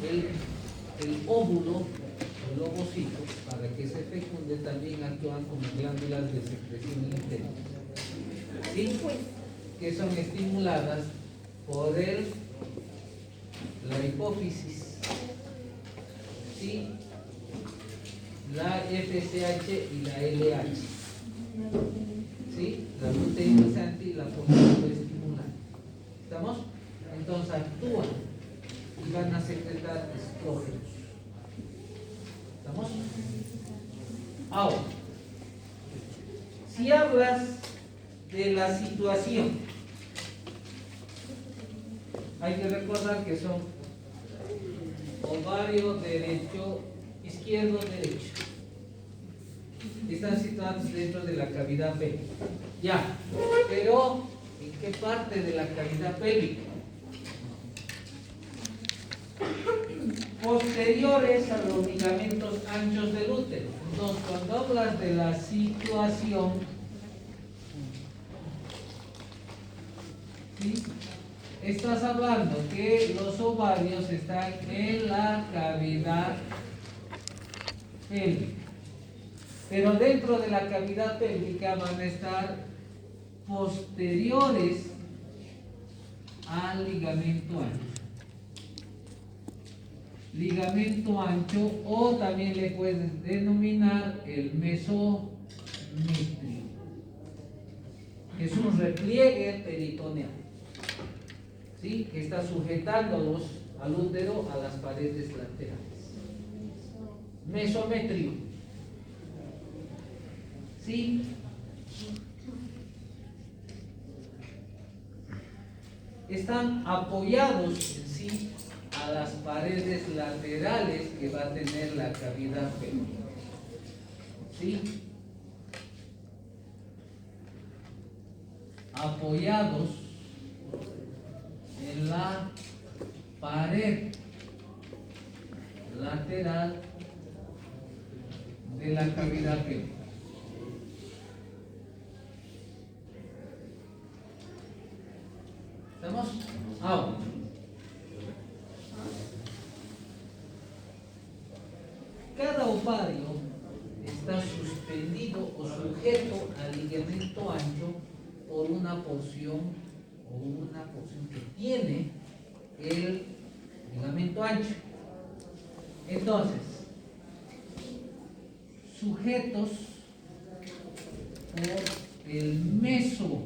el óvulo, el ovocito, para que se fecunde, también actúan como glándulas de secreción interna, ¿sí? Que son estimuladas por la hipófisis, ¿sí? La FSH y la LH, ¿sí? La luteinizante y la fosforoestimulante. ¿Estamos? Entonces actúan y van a secretar estrógenos. ¿Estamos? Ahora, si hablas de la situación, hay que recordar que son ovario derecho, izquierdo, derecho. Están situados dentro de la cavidad pélvica. Ya, pero ¿en qué parte de la cavidad pélvica? Posteriores a los ligamentos anchos del útero. Entonces, cuando hablas de la situación, ¿sí? Estás hablando que los ovarios están en la cavidad pélvica, pero dentro de la cavidad pélvica van a estar posteriores al ligamento ancho. Ligamento ancho, o también le puedes denominar el mesometrio, que es un repliegue peritoneal, ¿sí? Que está sujetándolos al útero a las paredes laterales. Mesometrio, ¿sí? Están apoyados en sí a las paredes laterales que va a tener la cavidad pélvica, ¿sí? Apoyados en la pared lateral de la cavidad pélvica. ¿Estamos? Ahora, cada ovario está suspendido o sujeto al ligamento ancho por una porción que tiene el ligamento ancho. Entonces, sujetos por el meso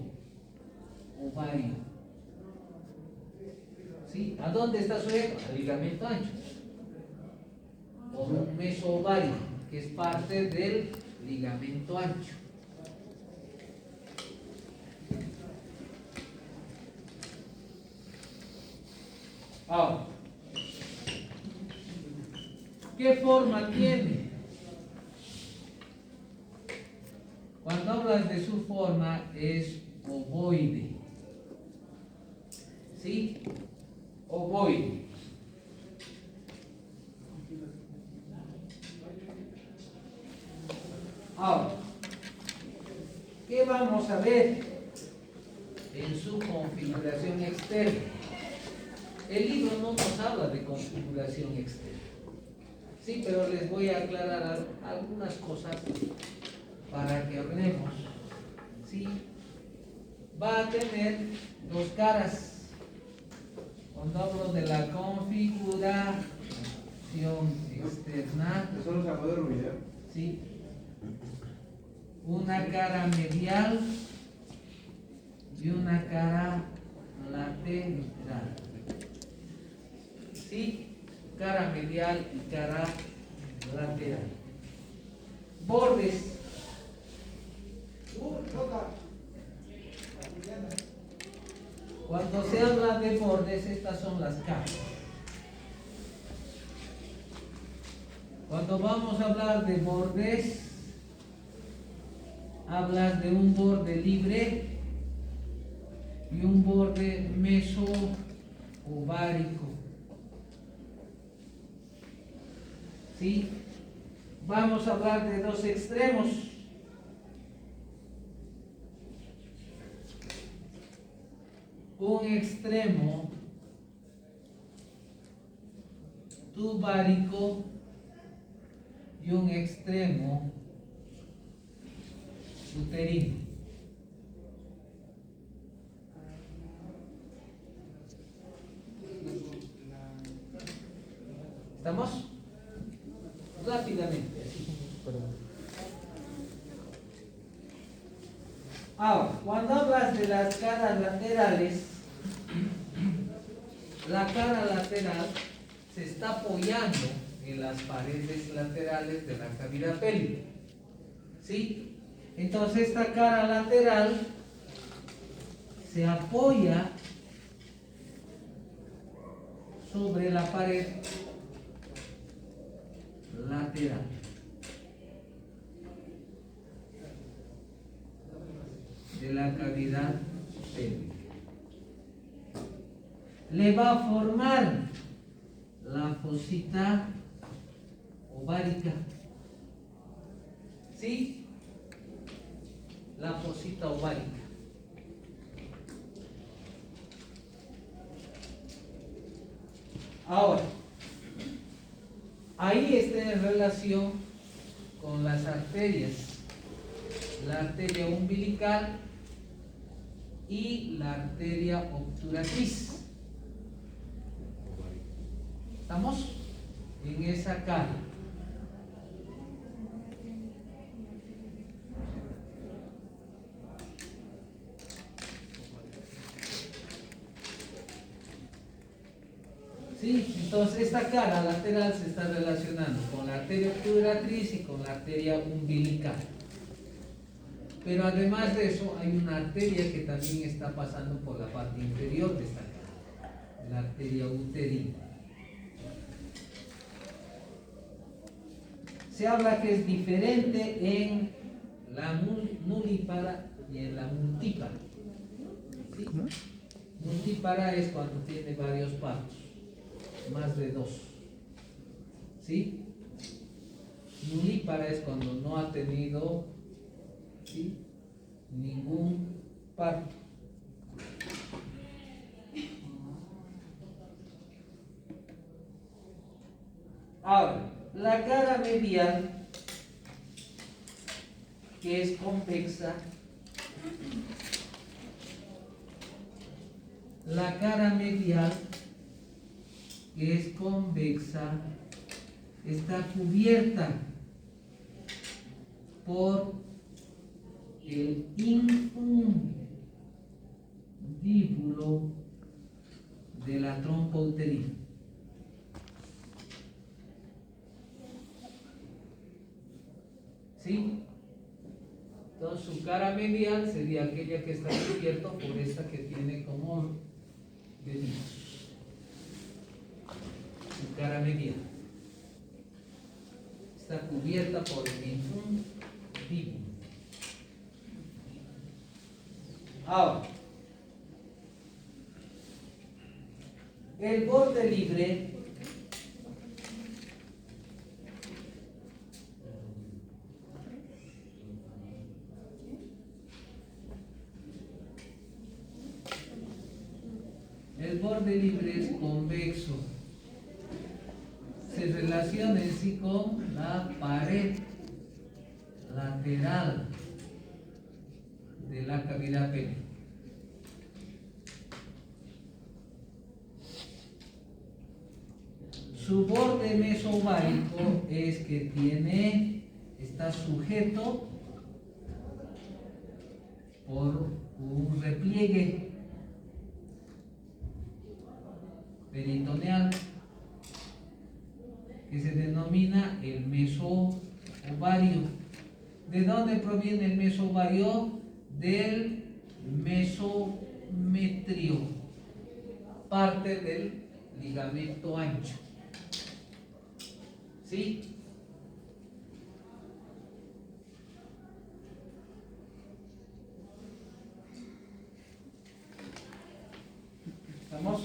ovario. ¿Sí? ¿A dónde está sujeto? Al ligamento ancho. Por un mesovario, que es parte del ligamento ancho. Ahora, ¿qué forma tiene? Cuando hablas de su forma, es ovoide. ¿Sí? Ovoide. Ahora, ¿qué vamos a ver en su configuración externa? El libro no nos habla de configuración externa. Sí, pero les voy a aclarar algunas cosas para que hablemos. ¿Sí? Va a tener dos caras. Cuando hablo de la configuración externa, ¿Eso no se puede olvidar? ¿sí? Una cara medial y una cara lateral. ¿Sí? Cara medial y cara lateral. Bordes. Cuando se habla de bordes, estas son las caras. Cuando vamos a hablar de bordes, hablas de un borde libre y un borde mesoovárico. ¿Sí? Vamos a hablar de dos extremos. Un extremo tubárico y un extremo uterino. ¿Estamos? Rápidamente. Ahora, cuando hablas de las caras laterales, la cara lateral se está apoyando en las paredes laterales de la cavidad pélvica. ¿Sí? Entonces esta cara lateral se apoya sobre la pared lateral. De la cavidad pélvica. Le va a formar la fosita ovárica. ¿Sí? La fosita ovárica. Ahora, ahí está en relación con las arterias. La arteria umbilical y la arteria obturatriz. ¿Estamos? En esa cara. ¿Sí? Entonces esta cara lateral se está relacionando con la arteria obturatriz y con la arteria umbilical. Pero además de eso hay una arteria que también está pasando por la parte inferior de esta cara, la arteria uterina. Se habla que es diferente en la nulípara y en la multípara. ¿Sí? Multípara es cuando tiene varios partos, más de 2. ¿Sí? Nulípara es cuando no ha tenido, ¿sí?, ningún parto. Ahora, la cara medial, que es convexa, la cara medial, que es convexa, está cubierta por el infundíbulo de la trompa uterina. ¿Sí? Entonces su cara medial sería aquella que está cubierta por esta que tiene como deditos. Su cara medial está cubierta por el infundíbulo. Ahora, el borde libre es convexo. Se relaciona en sí con la pared lateral de la cavidad pélvica. Su borde mesovárico es que está sujeto por un repliegue peritoneal que se denomina el mesovario. ¿De dónde proviene el mesovario? Del mesometrio, parte del ligamento ancho. ¿Sí? ¿Estamos?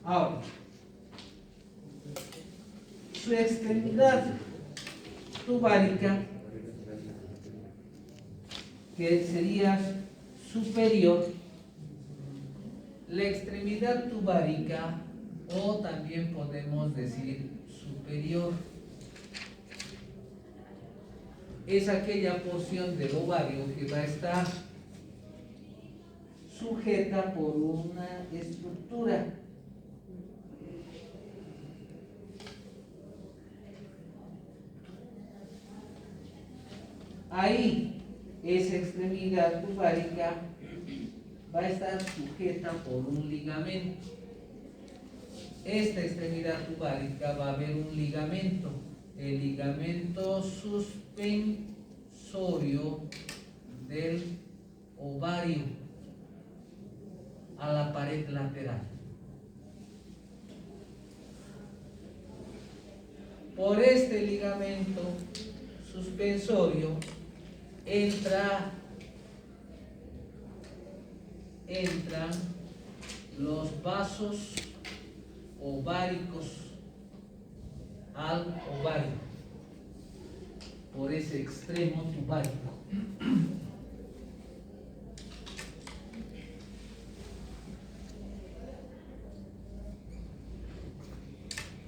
Ahora, su extremidad tubárica, que sería superior, La extremidad tubárica, o también podemos decir superior, es aquella porción del ovario que va a estar sujeta por una estructura. Ahí, esa extremidad tubárica va a estar sujeta por un ligamento. Esta extremidad tubárica va a haber un ligamento, el ligamento suspensorio del ovario a la pared lateral. Por este ligamento suspensorio entran los vasos ováricos al ovario, por ese extremo tubárico.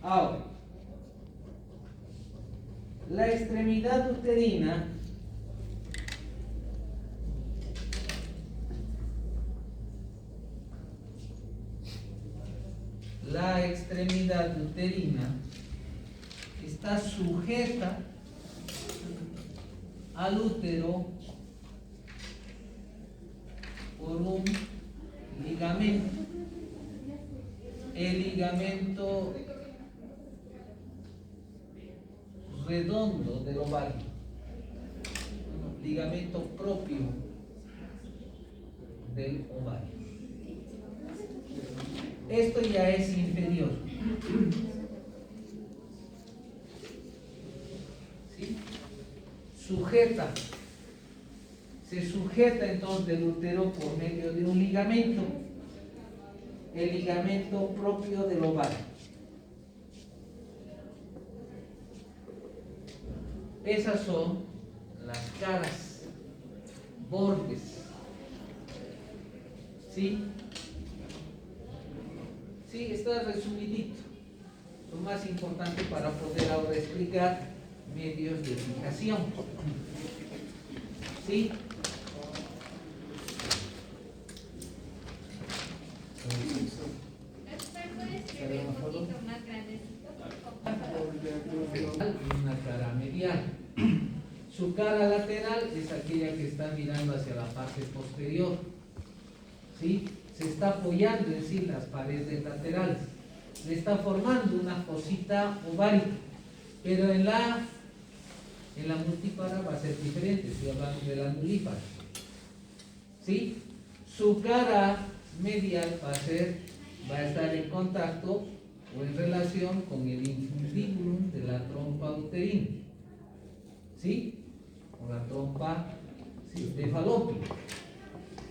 Ahora, la extremidad uterina está sujeta al útero por un ligamento, el ligamento redondo del ovario, ligamento propio del ovario. Esto ya es inferior. ¿Sí? Se sujeta entonces el útero por medio de un ligamento, el ligamento propio del ovario. Esas son las caras, bordes. ¿Sí? Sí, está resumidito. Lo más importante para poder ahora explicar medios de fijación. ¿Sí? ¿Puedes un poquito más grandecito? Una cara medial. Su cara lateral es aquella que está mirando hacia la parte posterior. ¿Sí? Se está apoyando en sí las paredes laterales. Le está formando una cosita ovárica. Pero en la multípara va a ser diferente. Estoy hablando de la nulípara. ¿Sí? Su cara medial va a estar en contacto o en relación con el infundibulum de la trompa uterina. ¿Sí? Con la trompa de falopio.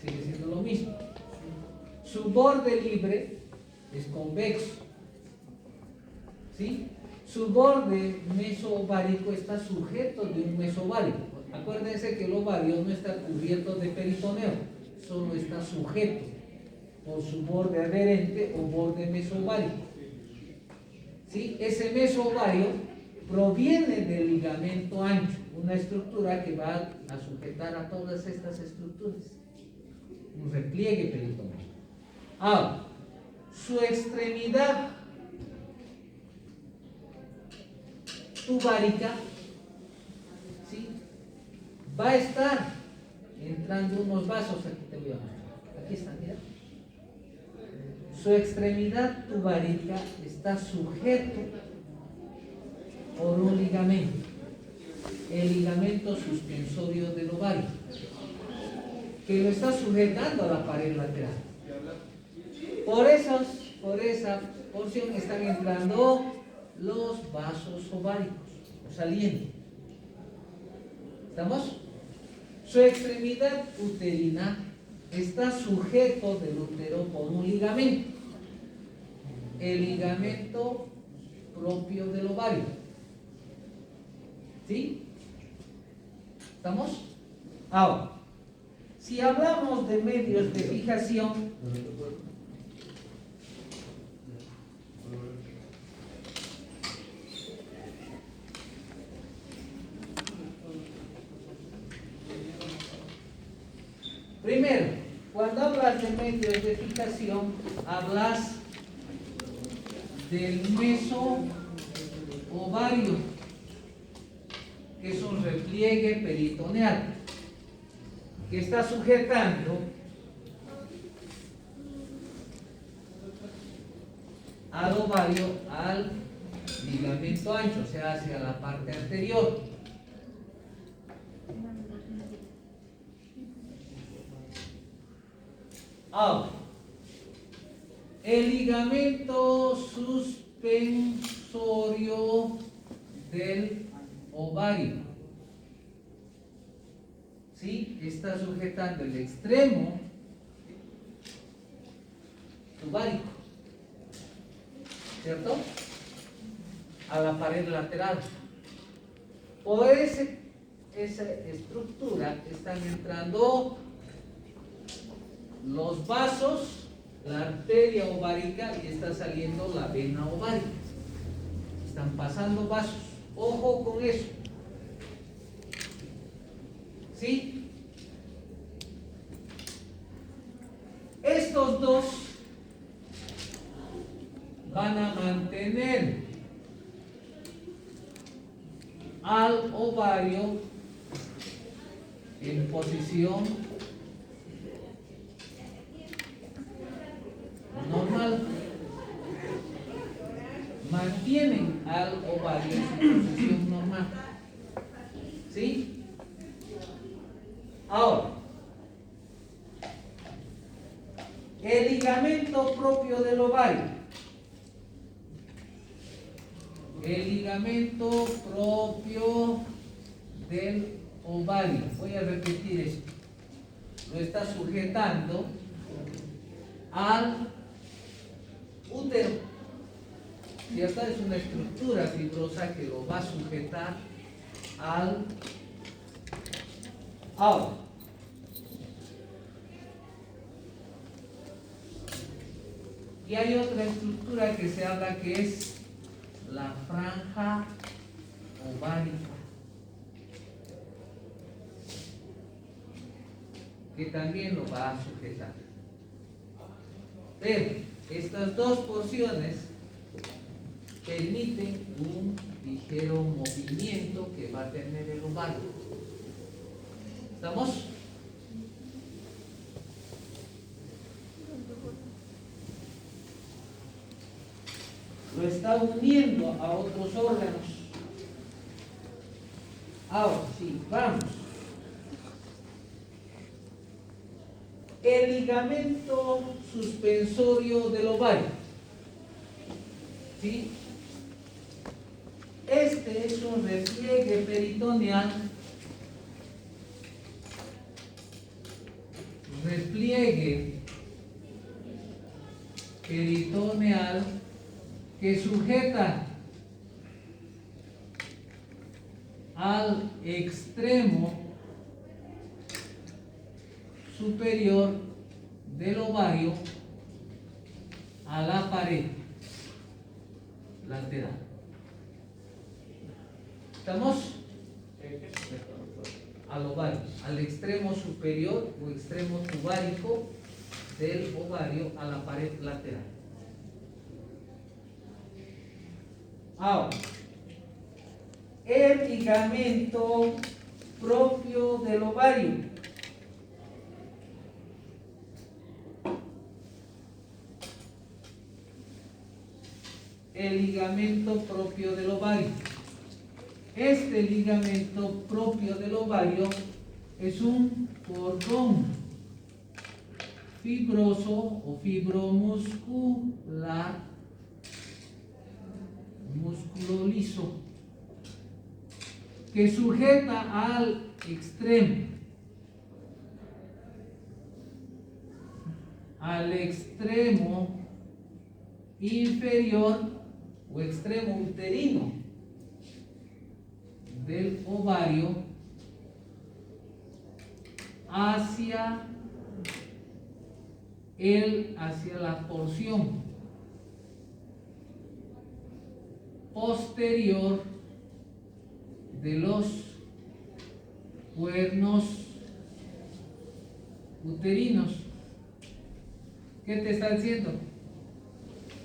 Sigue siendo lo mismo. Su borde libre es convexo. ¿Sí? Su borde mesoovárico está sujeto de un mesovárico. Acuérdense que el ovario no está cubierto de peritoneo, solo está sujeto por su borde adherente o borde mesovárico. ¿Sí? Ese mesovario proviene del ligamento ancho, una estructura que va a sujetar a todas estas estructuras. Un repliegue peritoneo. Ahora, su extremidad tubárica, ¿sí? Va a estar entrando unos vasos, aquí te voy a mostrar. Aquí están, mira. Su extremidad tubárica está sujeto por un ligamento, el ligamento suspensorio del ovario, que lo está sujetando a la pared lateral. Por esa porción están entrando los vasos ováricos, o saliendo. ¿Estamos? Su extremidad uterina está sujeto del útero por un ligamento, el ligamento propio del ovario. ¿Sí? ¿Estamos? Ahora, si hablamos de medios de fijación, Cuando hablas de medios de fijación, hablas del meso-ovario, que es un repliegue peritoneal, que está sujetando al ovario al ligamento ancho, o sea, hacia la parte anterior. Ahora, el ligamento suspensorio del ovario, ¿sí? Está sujetando el extremo tubario, ¿cierto? A la pared lateral. Por esa estructura están entrando los vasos, la arteria ovárica, y está saliendo la vena ovárica. Están pasando vasos. Ojo con eso. ¿Sí? Estos dos van a mantener al ovario en posición normal. Mantienen al ovario en su posición normal. ¿Sí? Ahora, el ligamento propio del ovario. El ligamento propio del ovario. Voy a repetir esto. Lo está sujetando al útero. ¿Cierto? Es una estructura fibrosa que lo va a sujetar al... Ahora, y hay otra estructura que se habla que es la franja ovárica, que también lo va a sujetar. Pero estas dos porciones permiten un ligero movimiento que va a tener el ovario. ¿Estamos? Lo está uniendo a otros órganos. Ahora, sí, vamos. El ligamento suspensorio del ovario. ¿Sí? Este es un repliegue peritoneal. Repliegue peritoneal que sujeta al extremo superior del ovario a la pared lateral. ¿Estamos? Al ovario, al extremo superior o extremo tubaríco del ovario a la pared lateral. Ahora, el ligamento propio del ovario. El ligamento propio del ovario. Este ligamento propio del ovario es un cordón fibroso o fibromuscular, músculo liso, que sujeta al extremo inferior o extremo uterino del ovario hacia la porción posterior de los cuernos uterinos. ¿Qué te está diciendo?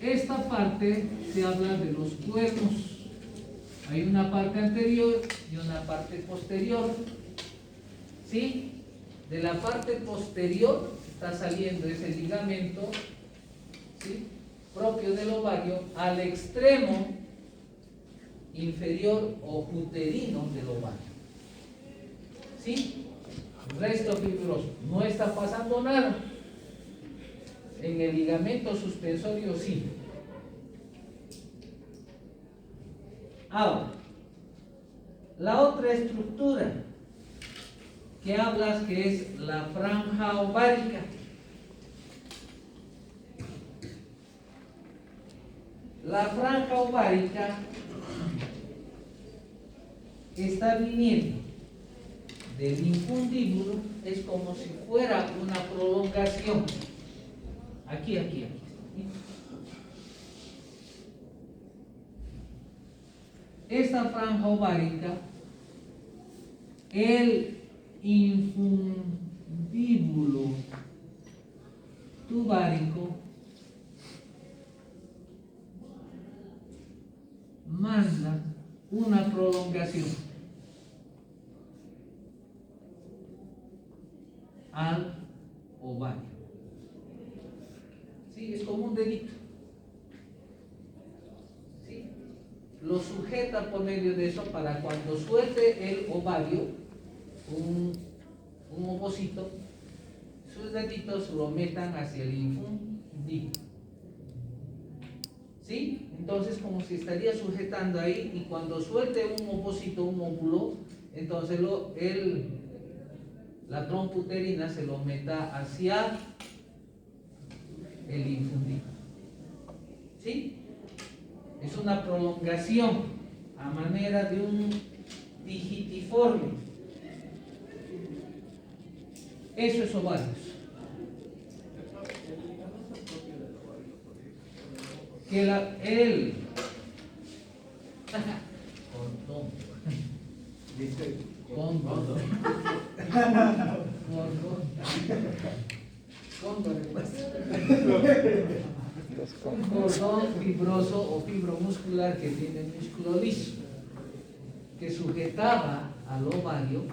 Esta parte se habla de los cuernos. Hay una parte anterior y una parte posterior. ¿Sí? De la parte posterior está saliendo ese ligamento, ¿sí?, propio del ovario al extremo inferior o uterino del ovario. ¿Sí? Resto fibroso. No está pasando nada. En el ligamento suspensorio sí. Ahora, la otra estructura que hablas, que es la franja ovárica. La franja ovárica está viniendo del infundíbulo, es como si fuera una prolongación. Aquí. Esta franja ovárica, el infundíbulo tubárico manda una prolongación al ovario. Sí, es como un dedito. ¿Sí? Lo sujeta por medio de eso para cuando suelte el ovario, un ovocito, sus deditos lo metan hacia el infundíbulo. ¿Sí? Entonces como si estaría sujetando ahí, y cuando suelte un ovocito, un óvulo, entonces la trompa uterina se lo meta hacia el infundíbulo. ¿Sí? Es una prolongación a manera de un digitiforme. Eso es ovarios. Que el un cordón fibroso o fibromuscular que tiene músculo liso, que sujetaba al ovario,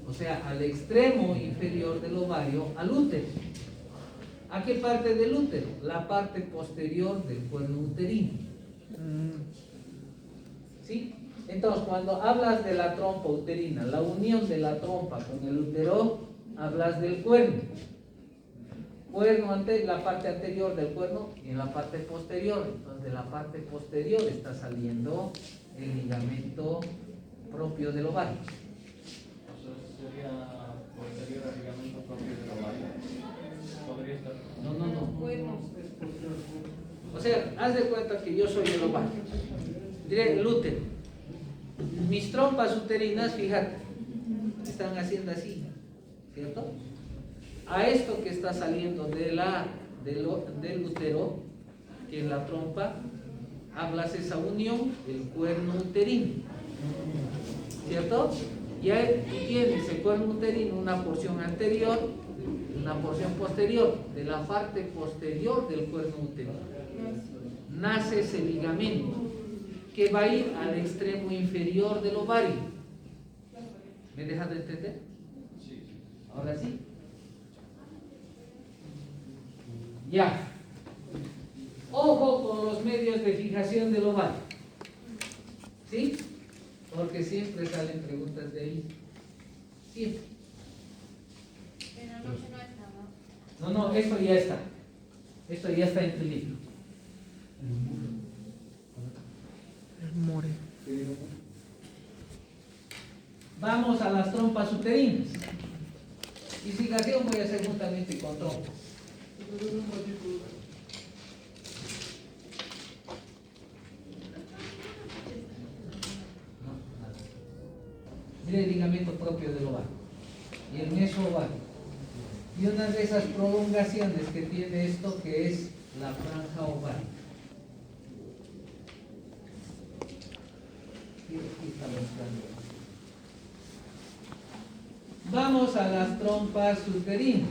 o sea, al extremo inferior del ovario, al útero. ¿A qué parte del útero? La parte posterior del cuerno uterino. ¿Sí? Entonces, cuando hablas de la trompa uterina, la unión de la trompa con el útero, hablas del cuerno. La parte anterior del cuerno y en la parte posterior. Entonces, de la parte posterior está saliendo el ligamento propio del ovario. Sería posterior al ligamento propio del ovario. Podría estar. No. O sea, haz de cuenta que yo soy el ovario. Diré el útero. Mis trompas uterinas, fíjate, están haciendo así, ¿cierto? A esto que está saliendo del útero, que es la trompa, hablas esa unión del cuerno uterino, ¿cierto? Ya tú tienes el cuerno uterino, una porción anterior, una porción posterior. De la parte posterior del cuerno uterino nace ese ligamento que va a ir al extremo inferior del ovario. ¿Me dejas de entender? Sí. Ahora sí. Ya. Ojo con los medios de fijación del ovario. ¿Sí? Porque siempre salen preguntas de ahí. Siempre. Pero no está, ¿no? No, esto ya está. Esto ya está en tu libro. Vamos a las trompas uterinas. Fijación voy a hacer juntamente con trompas. Mire el ligamento propio del ovario y el mesovario. Y una de esas prolongaciones que tiene esto, que es la franja ovárica. Aquí está mostrando. Vamos a las trompas uterinas.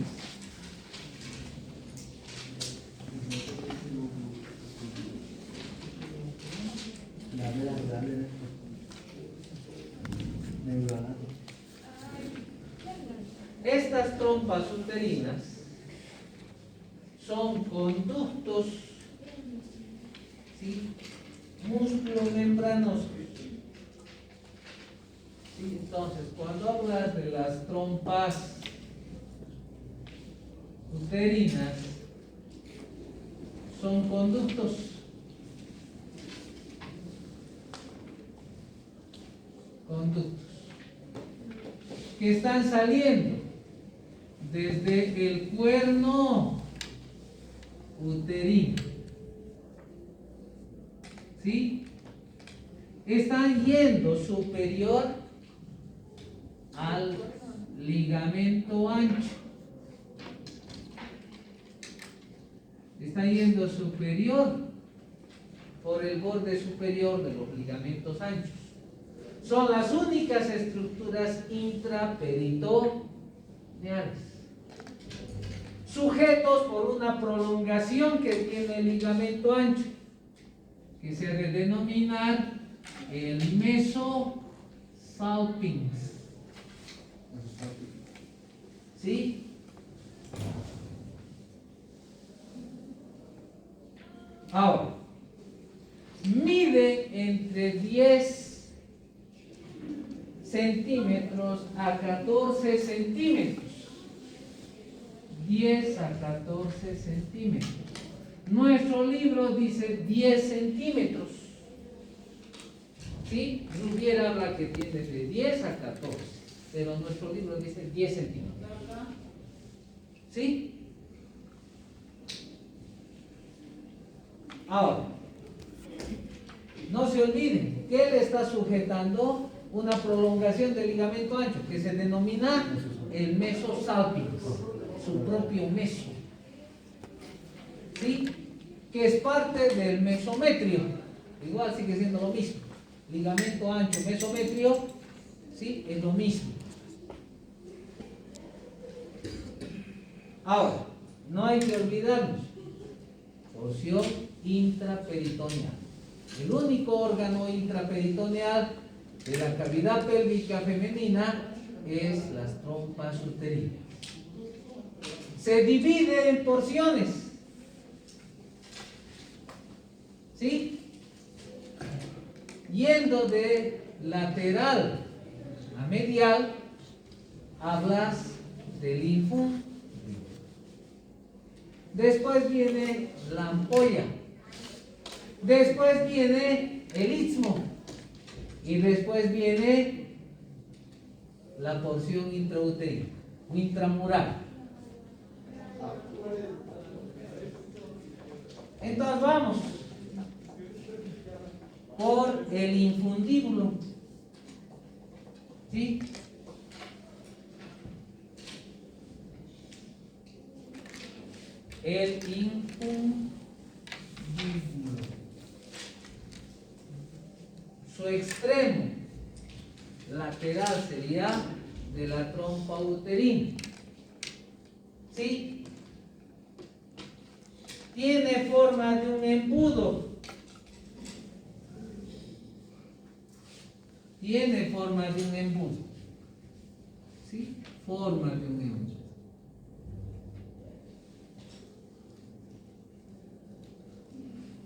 Estas trompas uterinas son conductos, ¿sí?, musculomembranosos. ¿Sí? Entonces, cuando hablas de las trompas uterinas, son conductos que están saliendo desde el cuerno uterino, ¿sí? Están yendo superior al ligamento ancho. Está yendo superior por el borde superior de los ligamentos anchos. Son las únicas estructuras intraperitoneales, sujetos por una prolongación que tiene el ligamento ancho, que se ha de denominar el mesosalpinx. ¿Sí? Ahora, mide entre 10 centímetros a 14 centímetros. 10 a 14 centímetros. Nuestro libro dice 10 centímetros. ¿Sí? Rubiera habla que tiene de 10 a 14, pero nuestro libro dice 10 centímetros. ¿Sí? Ahora, no se olviden que le está sujetando una prolongación del ligamento ancho que se denomina el mesosalpinx, su propio meso, ¿sí?, que es parte del mesometrio. Igual sigue siendo lo mismo. Ligamento ancho, mesometrio, ¿sí?, es lo mismo. Ahora, no hay que olvidarnos, porción intraperitoneal. El único órgano intraperitoneal de la cavidad pélvica femenina es las trompas uterinas. Se divide en porciones, ¿sí?, yendo de lateral a medial, hablas del linfo. Después viene la ampolla, después viene el istmo y después viene la porción intrauterina o intramural. Entonces vamos por el infundíbulo, ¿sí? El infundíbulo, su extremo lateral sería de la trompa uterina, ¿sí? Tiene forma de un embudo, tiene forma de un embudo, ¿sí? Forma de un embudo.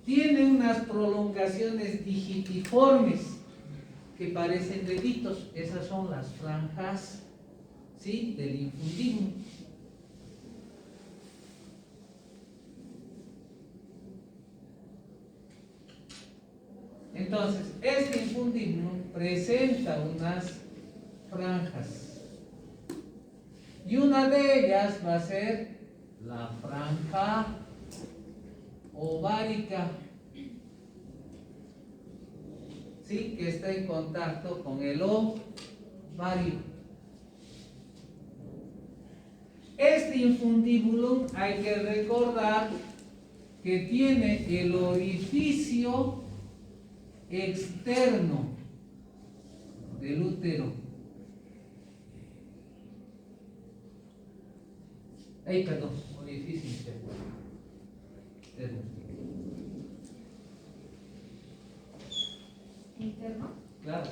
Tiene unas prolongaciones digitiformes que parecen deditos. Esas son las franjas, ¿sí?, del infundíbulo. Entonces, este infundíbulo presenta unas franjas y una de ellas va a ser la franja ovárica, ¿sí?, que está en contacto con el ovario. Este infundíbulo hay que recordar que tiene el orificio externo del útero. Perdón, orificio externo. interno. Claro,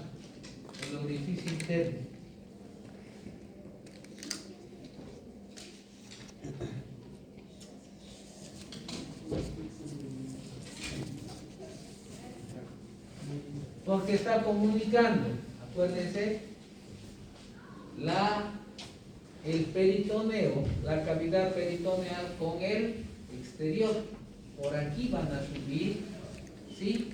el orificio interno. Porque está comunicando, acuérdense, el peritoneo, la cavidad peritoneal con el exterior. Por aquí van a subir, ¿sí?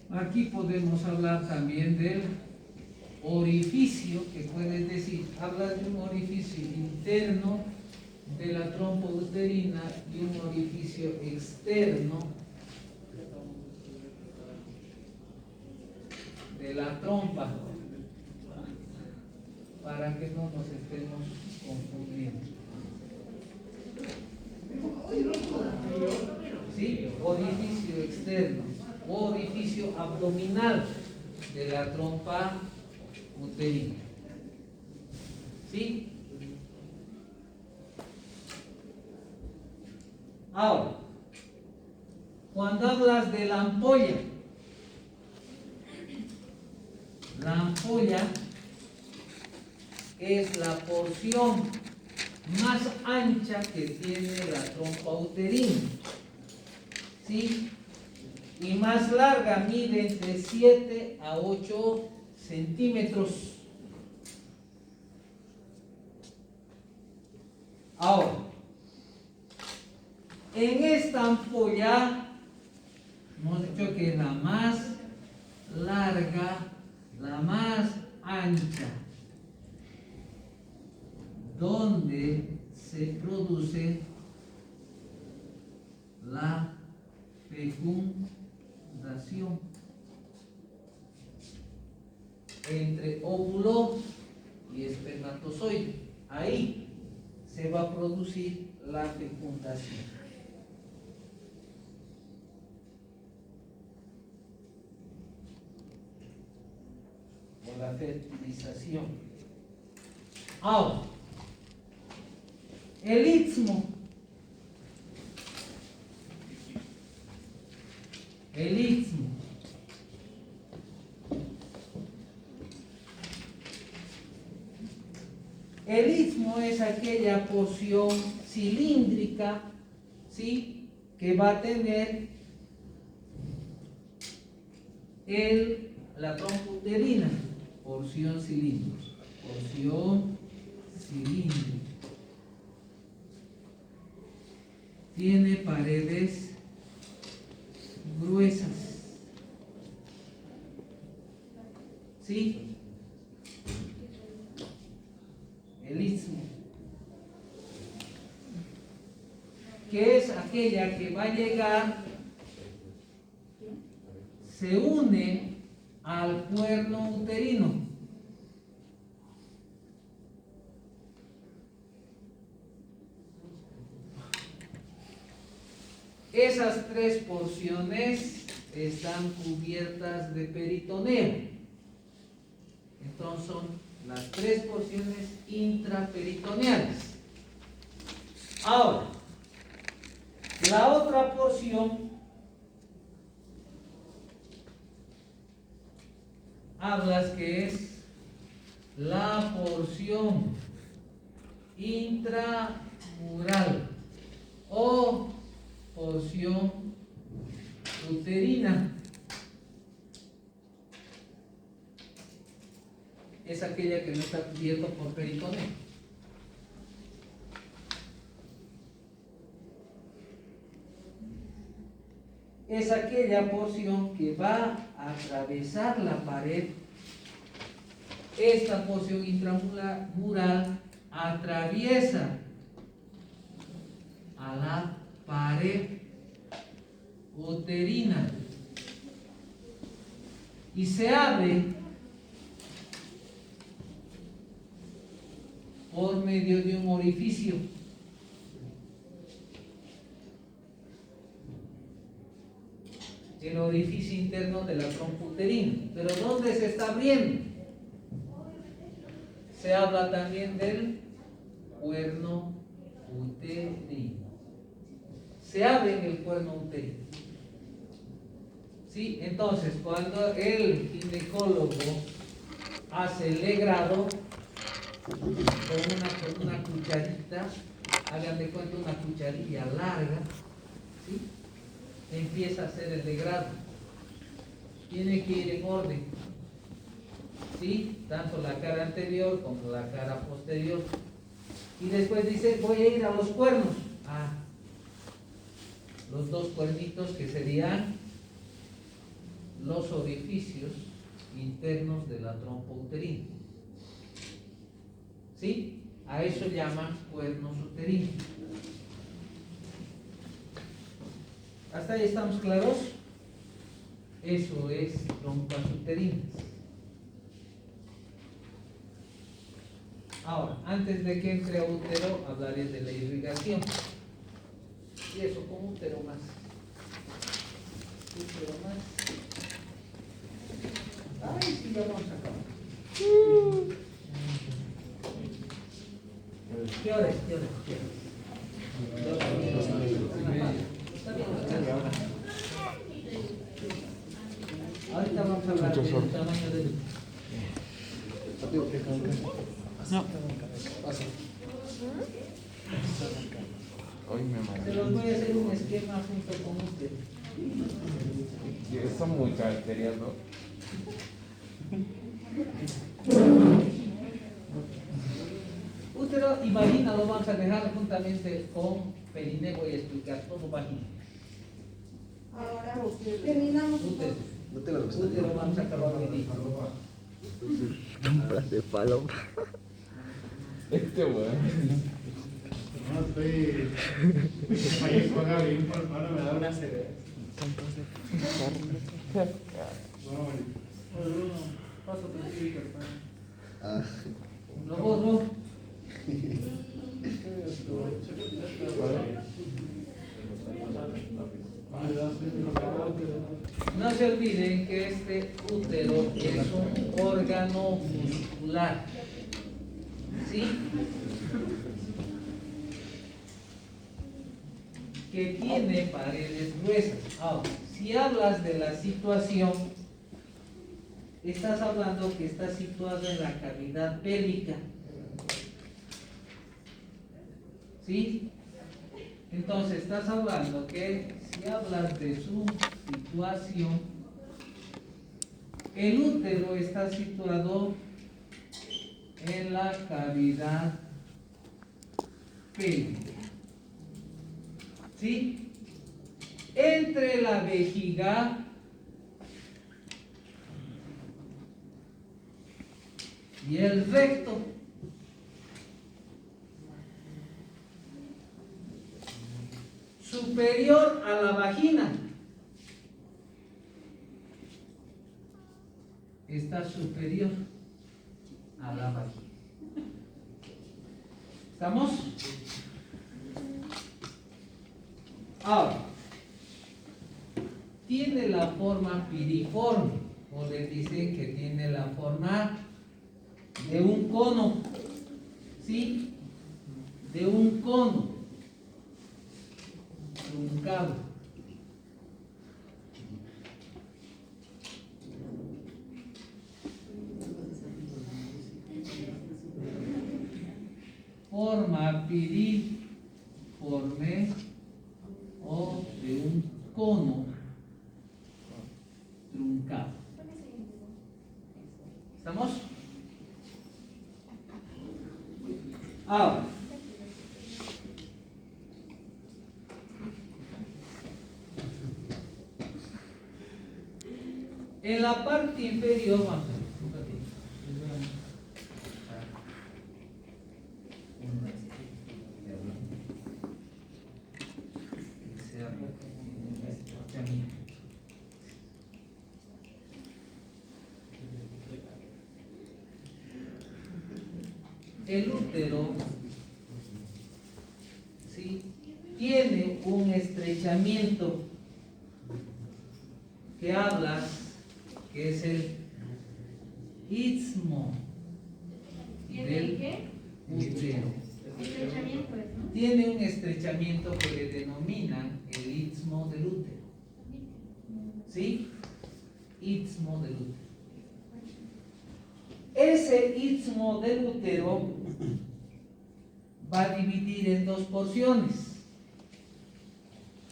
Aquí podemos hablar también del orificio, que puedes decir, habla de un orificio interno de la trompa uterina y un orificio externo de la trompa, para que no nos estemos confundiendo. ¿Sí? Orificio externo o orificio abdominal de la trompa uterina. ¿Sí? Ahora, cuando hablas de la ampolla es la porción más ancha que tiene la trompa uterina, ¿sí? Y más larga, mide entre 7 a 8 centímetros. Ahora, en esta ampolla hemos dicho que es la más larga, la más ancha, donde se produce la fecundación entre óvulo y espermatozoide. Ahí se va a producir la fecundación. O la fertilización. Ahora, el istmo. El istmo es aquella porción cilíndrica, ¿sí?, que va a tener la trompa uterina, porción cilíndrica. Tiene paredes gruesas, ¿sí? El istmo, que es aquella que va a llegar, se une al cuerno uterino. Esas tres porciones están cubiertas de peritoneo. Entonces son las tres porciones intraperitoneales. Ahora, la otra porción hablas que es la porción intramural o porción uterina. Es aquella que no está cubierta por peritoneo. Es aquella porción que va a atravesar la pared. Esta porción intramural atraviesa a la pared uterina y se abre por medio de un orificio. El orificio interno de la trompa uterina. ¿Pero dónde se está abriendo? se habla también del cuerno uterino. Se abre en el cuerno uterino. ¿Sí? Entonces, cuando el ginecólogo hace el legrado con una cucharita, hagan de cuenta una cucharilla larga, ¿sí? Empieza a hacer el legrado. Tiene que ir en orden, ¿sí? Tanto la cara anterior como la cara posterior. Y después dice, voy a ir a los cuernos. Ah, los dos cuernitos que serían los orificios internos de la trompa uterina. ¿Sí? A eso llaman cuernos uterinos. ¿Hasta ahí estamos claros? Eso es trompas uterinas. Ahora, antes de que entre a útero, hablaré de la irrigación. Y eso con útero más. Útero más. Ay, sí, ya vamos a acabar. ¿Qué hora es? ¿Qué hora es? Está bien, ahorita vamos a hablar del tamaño del... No. Hoy me maté. Se los voy a hacer un esquema junto con usted. Son muy caracterías, ¿no? Útero y vagina lo vamos a dejar juntamente con perineo. Voy a explicar todo vagina. Ahora terminamos. Útero vamos a acabar hoy día. Compras de paloma. Este weón. No estoy. Fallezco acá, bien, hermano, me da una cerveza. Compras de Paso por ti, no vos, no. No se olviden que este útero es un órgano muscular. ¿Sí? Que tiene paredes gruesas. Ahora, si hablas de la situación, estás hablando que está situado en la cavidad pélvica. ¿Sí? Entonces, estás hablando que si hablas de su situación, el útero está situado en la cavidad pélvica. ¿Sí? Entre la vejiga y el recto. Superior a la vagina. Está superior a la vagina. ¿Estamos? Ahora, tiene la forma piriforme, o le dicen que tiene la forma de un cono, ¿sí? De un cono truncado. Forma piriforme o de un cono truncado. ¿Estamos? Ahora, en la parte inferior, vamos a ver, un ratito. El útero, ¿sí?, tiene un estrechamiento que hablas que es el istmo ¿Tiene qué? útero. Estrechamiento es, ¿no? Tiene un estrechamiento que le denominan el istmo del útero. ¿Sí? Istmo del útero. Ese istmo del útero va a dividir en dos porciones.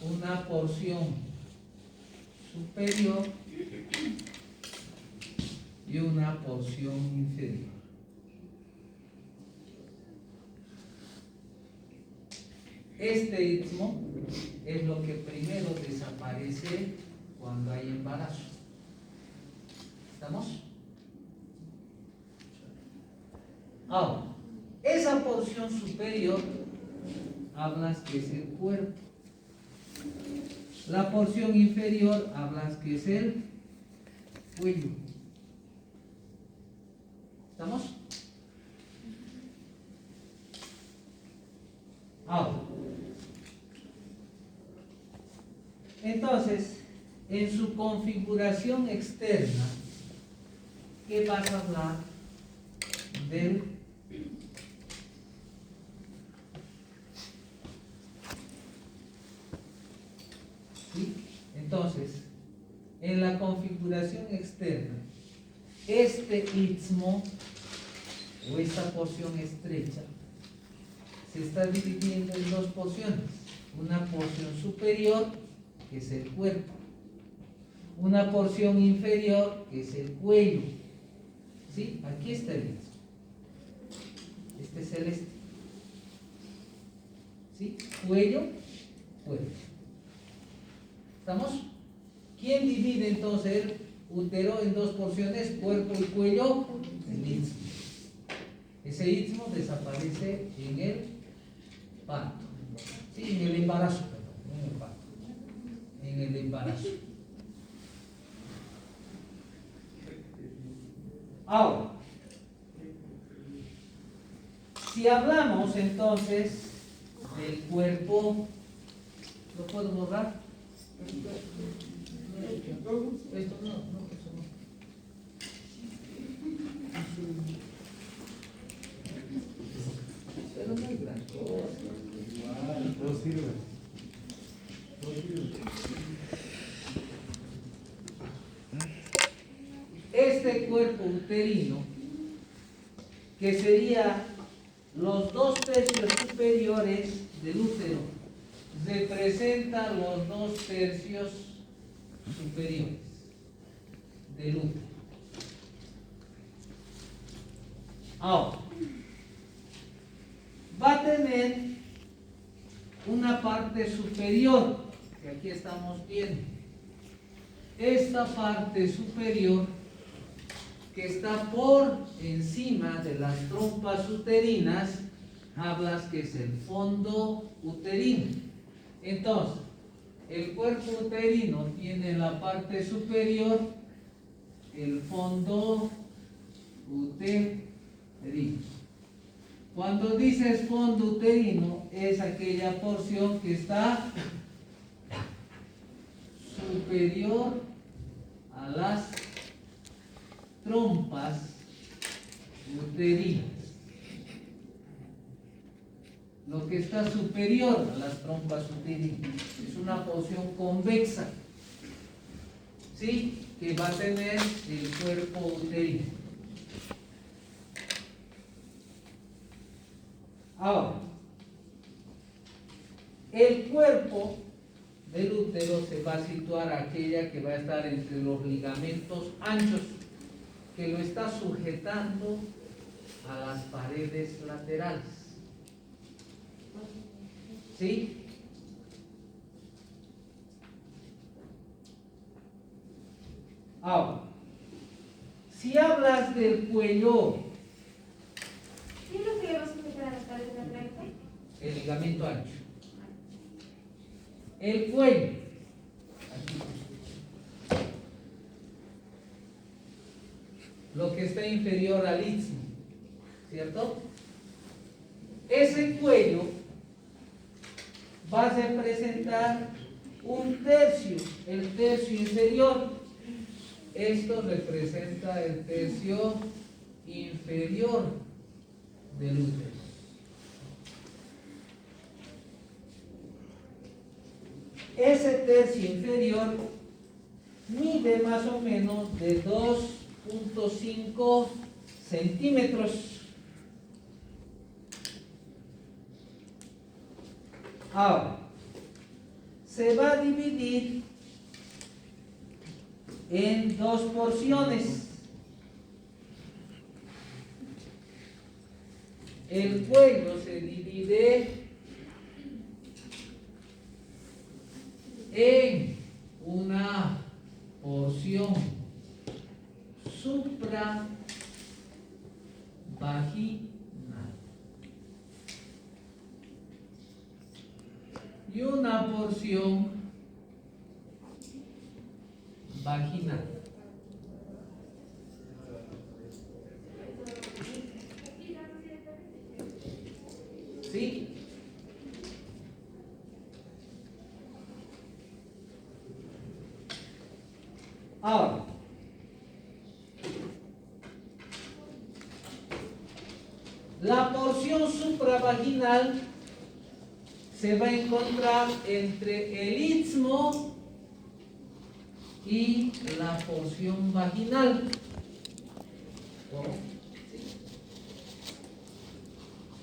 Una porción superior y una porción inferior. Este istmo es lo que primero desaparece cuando hay embarazo. ¿Estamos? Ahora, esa porción superior hablas que es el cuerpo. La porción inferior hablas que es el cuello. ¿Estamos? Ahora, entonces, en su configuración externa, ¿qué vas a hablar? Del ¿sí? Entonces, en la configuración externa, este istmo o esta porción estrecha se está dividiendo en dos porciones. Una porción superior, que es el cuerpo, una porción inferior, que es el cuello. ¿Sí? Aquí está el istmo. Este es el este. ¿Sí? Cuello, cuerpo. ¿Estamos? ¿Quién divide entonces el útero en dos porciones, cuerpo y cuello? El istmo. Ese istmo desaparece en el parto. Sí, en el embarazo, perdón, no en el parto. En el embarazo. Ahora, si hablamos entonces del cuerpo, ¿lo puedo borrar? Esto no, eso no. Pero no hay gran cosa. No sirve. Este cuerpo uterino, que sería los 2/3 superiores del útero, representa los 2/3 superiores del útero. Ahora, va a tener una parte superior, que aquí estamos viendo. Esta parte superior, que está por encima de las trompas uterinas, hablas que es el fondo uterino. Entonces, el cuerpo uterino tiene en la parte superior el fondo uterino. Cuando dices fondo uterino, es aquella porción que está superior a las trompas uterinas. Lo que está superior a las trompas uterinas es una porción convexa, ¿sí? Que va a tener el cuerpo uterino. Ahora, el cuerpo del útero se va a situar aquella que va a estar entre los ligamentos anchos, que lo está sujetando a las paredes laterales. ¿Sí? Ahora, si hablas del cuello, ¿Qué es lo que le va a sujetar a las paredes laterales? el ligamento ancho, el cuello, lo que está inferior al istmo, ¿cierto? Ese cuello va a representar un tercio, el tercio inferior. Esto representa el tercio inferior del útero. Ese tercio inferior mide más o menos de 2.5 centímetros. Ahora, se va a dividir en dos porciones. El cuello se divide en una porción supravaginal y una porción vaginal. ¿Sí? Ahora, la porción supravaginal se va a encontrar entre el istmo y la porción vaginal.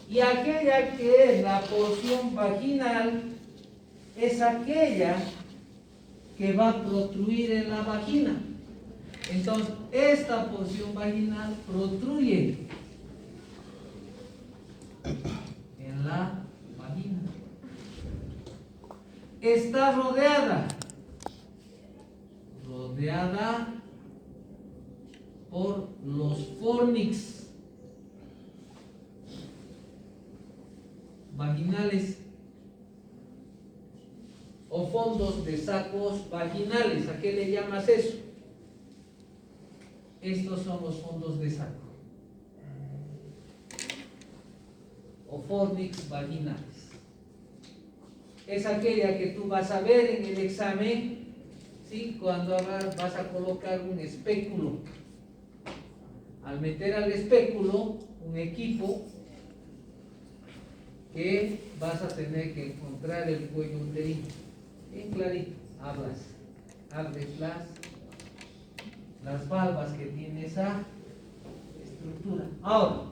Y aquella que es la porción vaginal es aquella que va a protruir en la vagina. Entonces, esta porción vaginal protruye en la vagina. Está rodeada por los fornix vaginales o fondos de sacos vaginales. ¿A qué le llamas eso? Estos son los fondos de saco o fornix vaginales. Es aquella que tú vas a ver en el examen, ¿sí? Cuando vas a colocar un espéculo. Al meter al espéculo un equipo que vas a tener que encontrar el cuello uterino. Bien clarito, abres las valvas que tiene esa estructura. Ahora,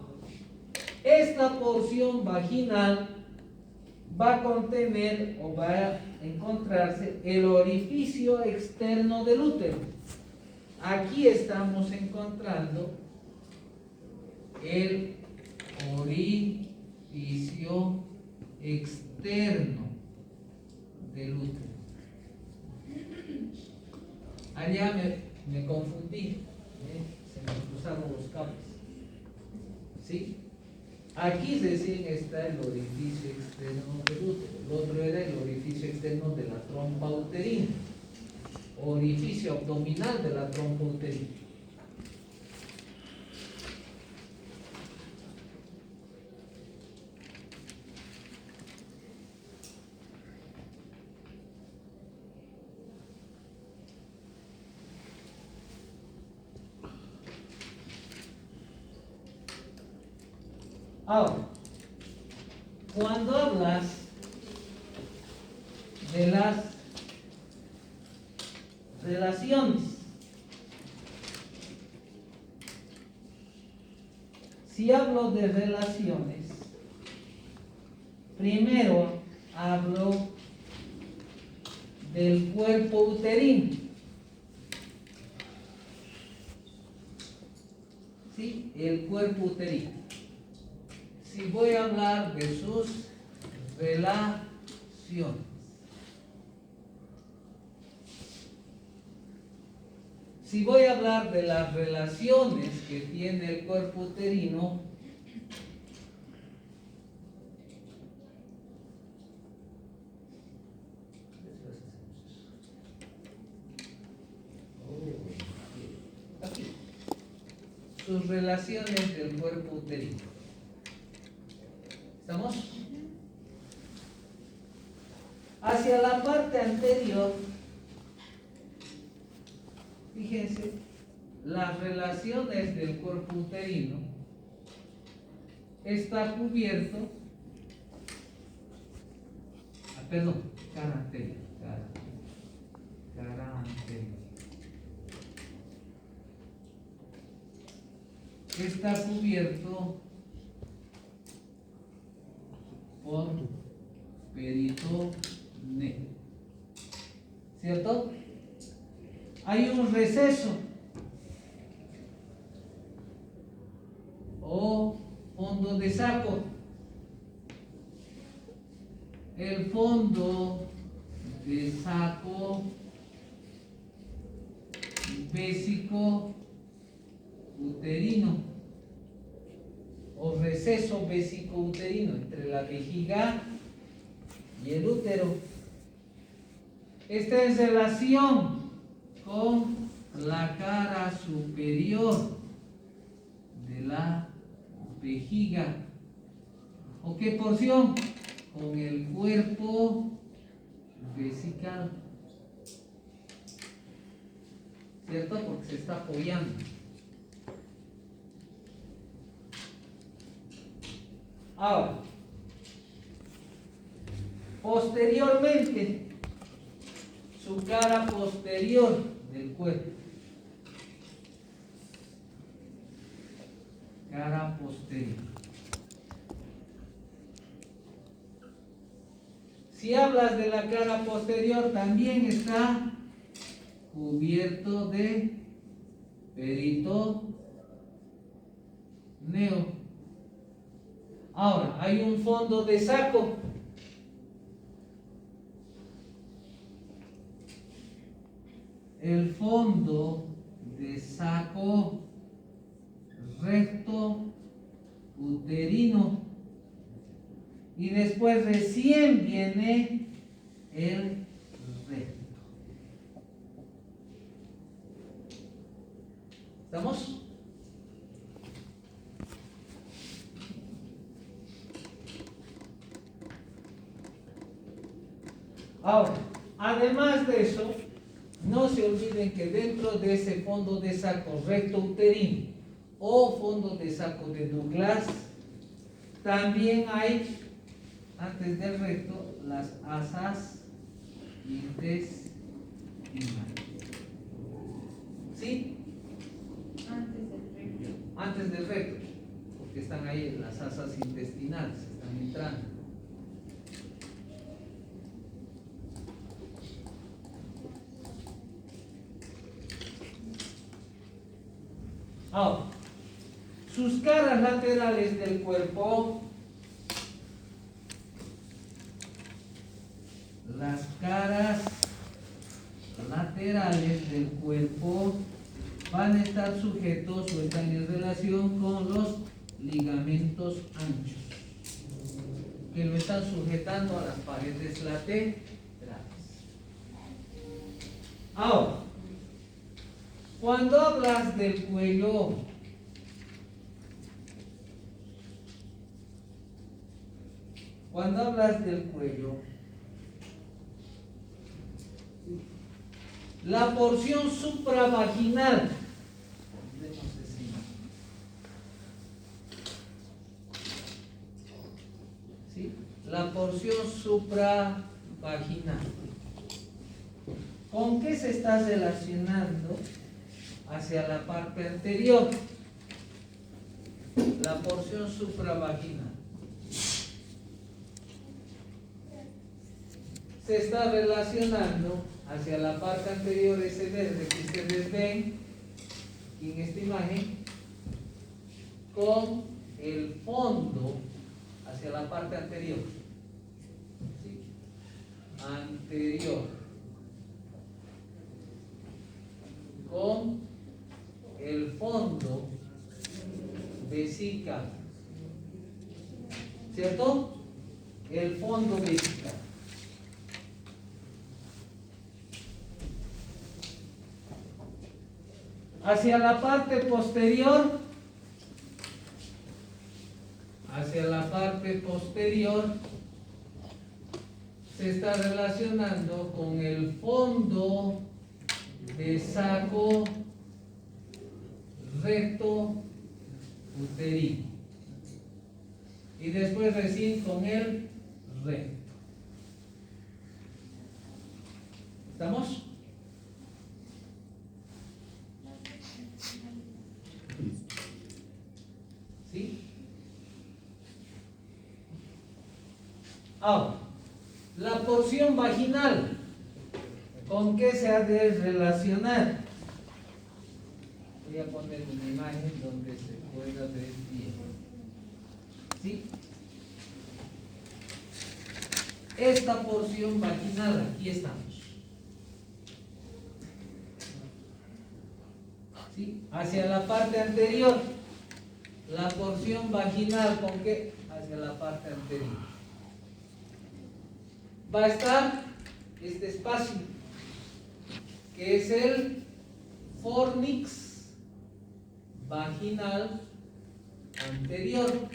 esta porción vaginal va a contener o va a encontrarse el orificio externo del útero. Aquí estamos encontrando el orificio externo del útero. Allá me confundí, se me cruzaron los cables. ¿Sí? Aquí recién está el orificio externo del útero. El otro era el orificio externo de la trompa uterina. Orificio abdominal de la trompa uterina. Ahora, cuando hablas de las relaciones, si hablo de relaciones, primero hablo del cuerpo uterino. ¿Sí? El cuerpo uterino. Si voy a hablar de sus relaciones, si voy a hablar de las relaciones que tiene el cuerpo uterino, aquí, sus relaciones del cuerpo uterino. ¿Estamos? Hacia la parte anterior, fíjense, las relaciones del cuerpo uterino está cubierto, perdón, cara anterior, cara anterior. Está cubierto por peritoneo, ¿cierto? Hay un receso o fondo de saco. El fondo de saco vésico uterino o receso vésico uterino entre la vejiga y el útero. Está en relación con la cara superior de la vejiga. ¿O qué porción? Con el cuerpo vesical, ¿cierto? Porque se está apoyando. Ahora, posteriormente, su cara posterior del cuerpo, cara posterior. Si hablas de la cara posterior, también está cubierto de peritoneo. Ahora, hay un fondo de saco. El fondo de saco recto uterino. Y después recién viene el recto. ¿Estamos? Ahora, además de eso, no se olviden que dentro de ese fondo de saco recto uterino o fondo de saco de Douglas, también hay, antes del recto, las asas intestinales. ¿Sí? Antes del recto, porque están ahí las asas intestinales, están entrando. Ahora, sus caras laterales del cuerpo, las caras laterales del cuerpo van a estar sujetos o están en relación con los ligamentos anchos que lo están sujetando a las paredes laterales. Ahora, cuando hablas del cuello, la porción supravaginal, ¿sí? La porción supravaginal, ¿con qué se está relacionando? Hacia la parte anterior, la porción supravaginal se está relacionando hacia la parte anterior, ese verde que ustedes ven en esta imagen, con el fondo hacia la parte anterior, ¿sí? Anterior, con el fondo vesical, ¿cierto? El fondo vesical. Hacia la parte posterior, se está relacionando con el fondo de saco recto uterino. y después recién con el recto. ¿Estamos? ¿Sí? Ahora, la porción vaginal, ¿con qué se ha de relacionar? Voy a poner una imagen donde se pueda ver bien. ¿Sí? Esta porción vaginal, aquí estamos. ¿Sí? Hacia la parte anterior. La porción vaginal, ¿con qué? Hacia la parte anterior. Va a estar este espacio, que es el fornix vaginal anterior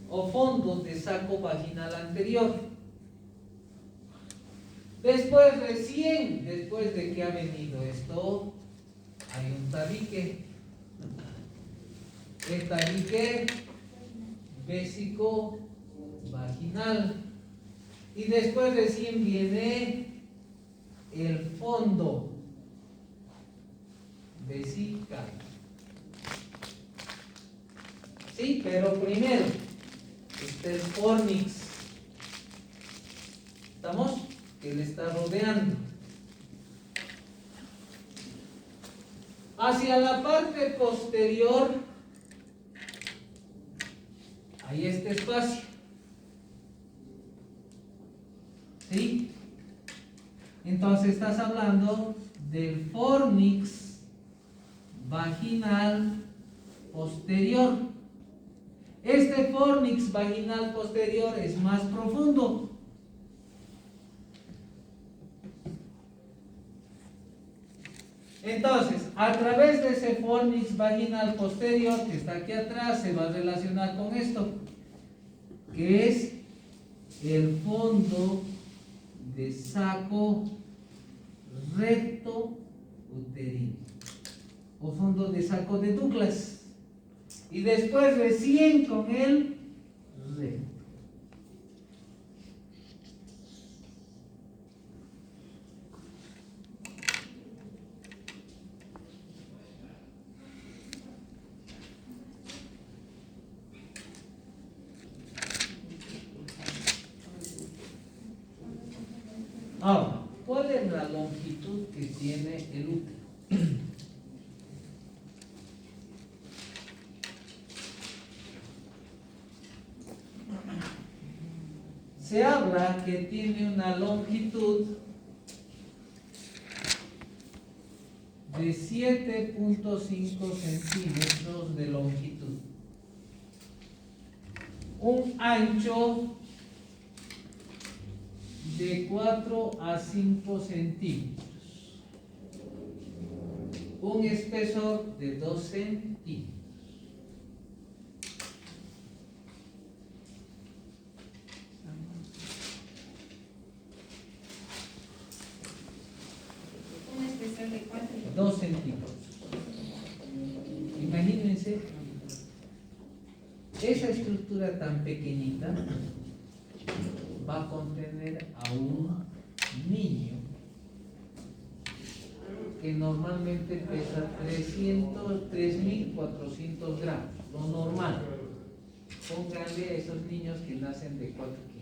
o fondo de saco vaginal anterior. Después, recién después de que ha venido esto, hay un tabique. El tabique vésico vaginal. Y después recién viene el fondo vesical. Sí, pero primero está el fornix. ¿Estamos? Que le está rodeando. Hacia la parte posterior hay este espacio. ¿Sí? Entonces estás hablando del fornix vaginal posterior. Este fornix vaginal posterior es más profundo. Entonces, a través de ese fornix vaginal posterior que está aquí atrás, se va a relacionar con esto, que es el fondo de saco recto uterino o fondo de saco de Douglas, y después recién con el recto. Ahora, ¿cuál es la longitud que tiene el útero? Se habla que tiene una longitud de 7.5 centímetros de longitud, un ancho de 4 a 5 centímetros, un espesor de 2 centímetros. Un espesor de 4. 2 centímetros. Imagínense esa estructura tan pequeñita va a contener a un niño que normalmente pesa 3.400 gramos, lo normal. Pónganle a esos niños que nacen de 4 kilos.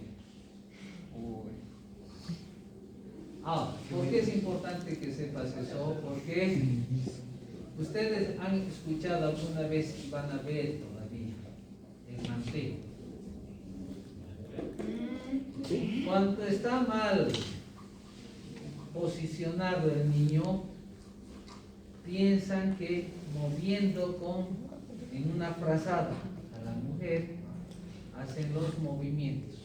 Ahora, ¿por qué es importante que sepas eso? Porque ustedes han escuchado alguna vez y van a ver todavía el manteo. Cuando está mal posicionado el niño, piensan que moviendo en una frazada a la mujer, hacen los movimientos.